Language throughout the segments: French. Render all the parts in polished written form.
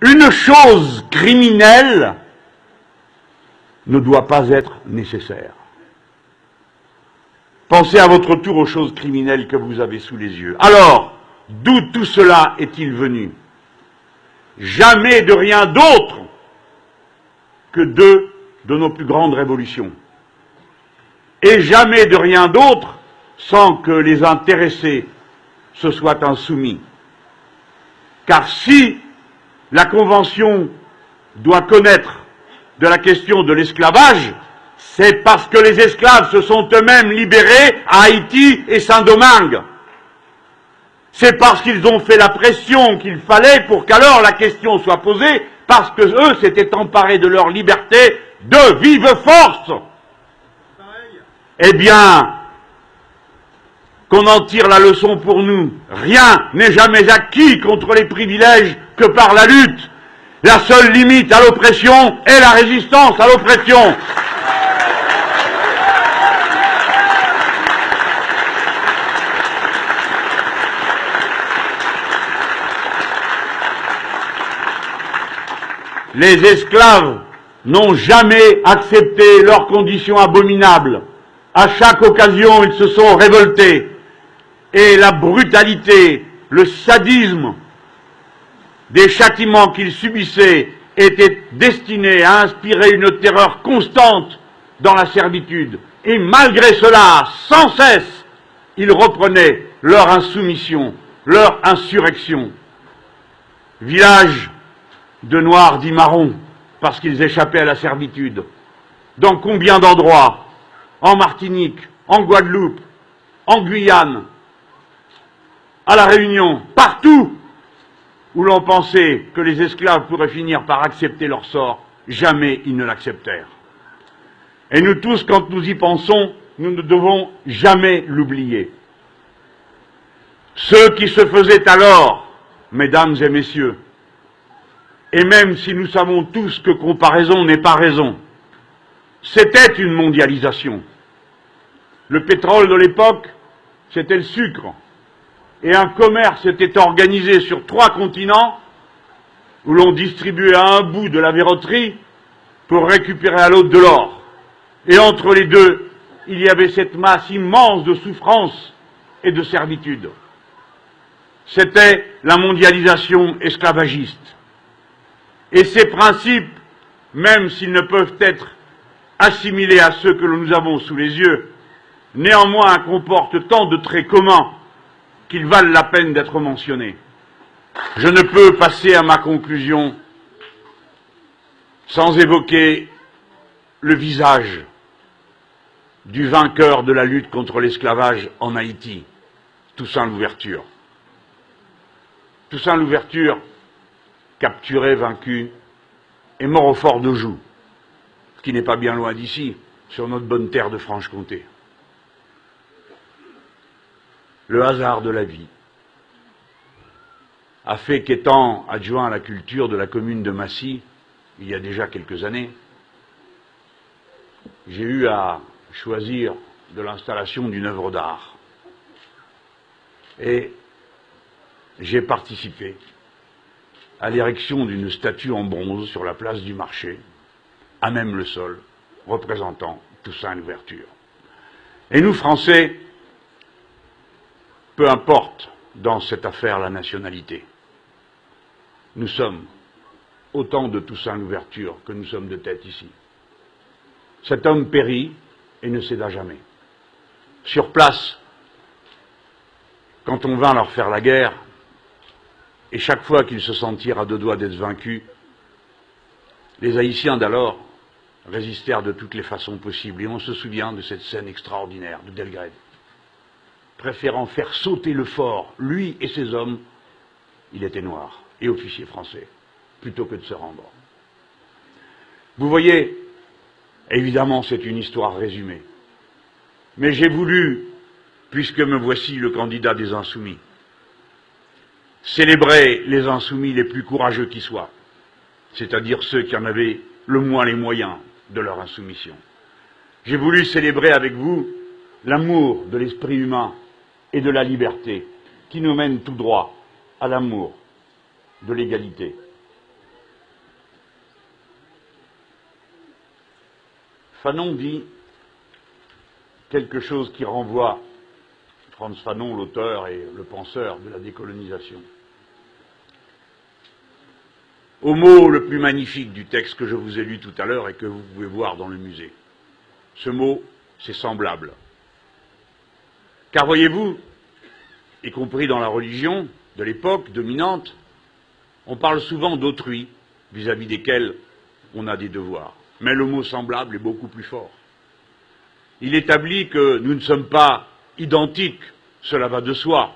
Une chose criminelle ne doit pas être nécessaire. Pensez à votre tour aux choses criminelles que vous avez sous les yeux. Alors, d'où tout cela est-il venu? Jamais de rien d'autre que de nos plus grandes révolutions. Et jamais de rien d'autre sans que les intéressés se soient insoumis. Car si la Convention doit connaître de la question de l'esclavage, c'est parce que les esclaves se sont eux-mêmes libérés à Haïti et Saint-Domingue. C'est parce qu'ils ont fait la pression qu'il fallait pour qu'alors la question soit posée, parce que eux s'étaient emparés de leur liberté de vive force. Eh bien, qu'on en tire la leçon pour nous. Rien n'est jamais acquis contre les privilèges que par la lutte. La seule limite à l'oppression est la résistance à l'oppression. Les esclaves n'ont jamais accepté leurs conditions abominables. À chaque occasion, ils se sont révoltés. Et la brutalité, le sadisme des châtiments qu'ils subissaient étaient destinés à inspirer une terreur constante dans la servitude. Et malgré cela, sans cesse, ils reprenaient leur insoumission, leur insurrection. Village de noirs dits marrons, parce qu'ils échappaient à la servitude. Dans combien d'endroits? En Martinique, en Guadeloupe, en Guyane, à La Réunion, partout où l'on pensait que les esclaves pourraient finir par accepter leur sort, jamais ils ne l'acceptèrent. Et nous tous, quand nous y pensons, nous ne devons jamais l'oublier. Ce qui se faisait alors, mesdames et messieurs, et même si nous savons tous que comparaison n'est pas raison, c'était une mondialisation. Le pétrole de l'époque, c'était le sucre. Et un commerce était organisé sur 3 continents où l'on distribuait à un bout de la verroterie pour récupérer à l'autre de l'or. Et entre les deux, il y avait cette masse immense de souffrance et de servitude. C'était la mondialisation esclavagiste. Et ces principes, même s'ils ne peuvent être assimilés à ceux que nous avons sous les yeux, néanmoins comportent tant de traits communs qu'ils valent la peine d'être mentionnés. Je ne peux passer à ma conclusion sans évoquer le visage du vainqueur de la lutte contre l'esclavage en Haïti, Toussaint Louverture. Toussaint Louverture, capturé, vaincu, est mort au fort de Joux, ce qui n'est pas bien loin d'ici, sur notre bonne terre de Franche-Comté. Le hasard de la vie a fait qu'étant adjoint à la culture de la commune de Massy, il y a déjà quelques années, j'ai eu à choisir de l'installation d'une œuvre d'art. Et j'ai participé à l'érection d'une statue en bronze sur la place du marché, à même le sol, représentant Toussaint Louverture. Et nous, Français, peu importe dans cette affaire la nationalité, nous sommes autant de Toussaint Louverture que nous sommes de tête ici. Cet homme périt et ne céda jamais. Sur place, quand on vint leur faire la guerre, et chaque fois qu'ils se sentirent à 2 doigts d'être vaincus, les Haïtiens d'alors résistèrent de toutes les façons possibles. Et on se souvient de cette scène extraordinaire de Delgrès. Préférant faire sauter le fort, lui et ses hommes, il était noir et officier français, plutôt que de se rendre. Vous voyez, évidemment c'est une histoire résumée, mais j'ai voulu, puisque me voici le candidat des Insoumis, célébrer les Insoumis les plus courageux qui soient, c'est-à-dire ceux qui en avaient le moins les moyens de leur insoumission. J'ai voulu célébrer avec vous l'amour de l'esprit humain et de la liberté qui nous mène tout droit à l'amour de l'égalité. Fanon dit quelque chose qui renvoie Frantz Fanon, l'auteur et le penseur de la décolonisation, au mot le plus magnifique du texte que je vous ai lu tout à l'heure et que vous pouvez voir dans le musée. Ce mot, c'est semblable. Car voyez-vous, y compris dans la religion de l'époque dominante, on parle souvent d'autrui vis-à-vis desquels on a des devoirs. Mais le mot semblable est beaucoup plus fort. Il établit que nous ne sommes pas identiques, cela va de soi.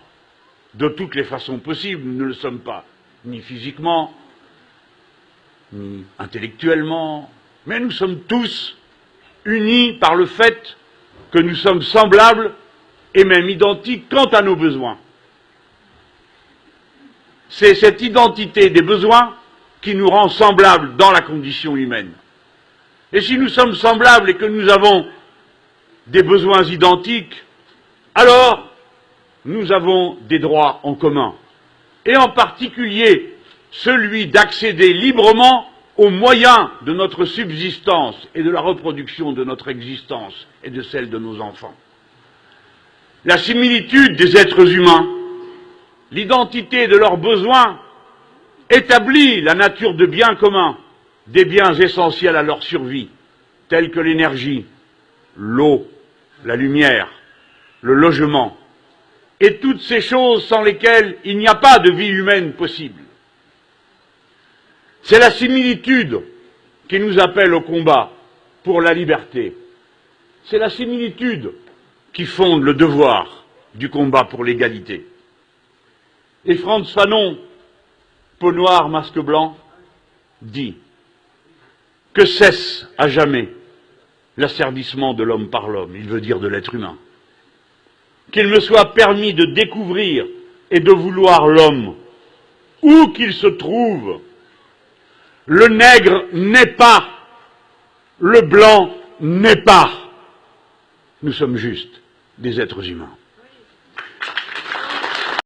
De toutes les façons possibles, nous ne le sommes pas, ni physiquement, ni intellectuellement, mais nous sommes tous unis par le fait que nous sommes semblables et même identiques quant à nos besoins. C'est cette identité des besoins qui nous rend semblables dans la condition humaine. Et si nous sommes semblables et que nous avons des besoins identiques, alors nous avons des droits en commun, et en particulier celui d'accéder librement aux moyens de notre subsistance et de la reproduction de notre existence et de celle de nos enfants. La similitude des êtres humains, l'identité de leurs besoins, établit la nature de biens communs, des biens essentiels à leur survie, tels que l'énergie, l'eau, la lumière, le logement, et toutes ces choses sans lesquelles il n'y a pas de vie humaine possible. C'est la similitude qui nous appelle au combat pour la liberté. C'est la similitude qui fonde le devoir du combat pour l'égalité. Et Frantz Fanon, peau noire, masque blanc, dit que cesse à jamais l'asservissement de l'homme par l'homme, il veut dire de l'être humain. Qu'il me soit permis de découvrir et de vouloir l'homme, où qu'il se trouve. Le nègre n'est pas, le blanc n'est pas. Nous sommes juste des êtres humains.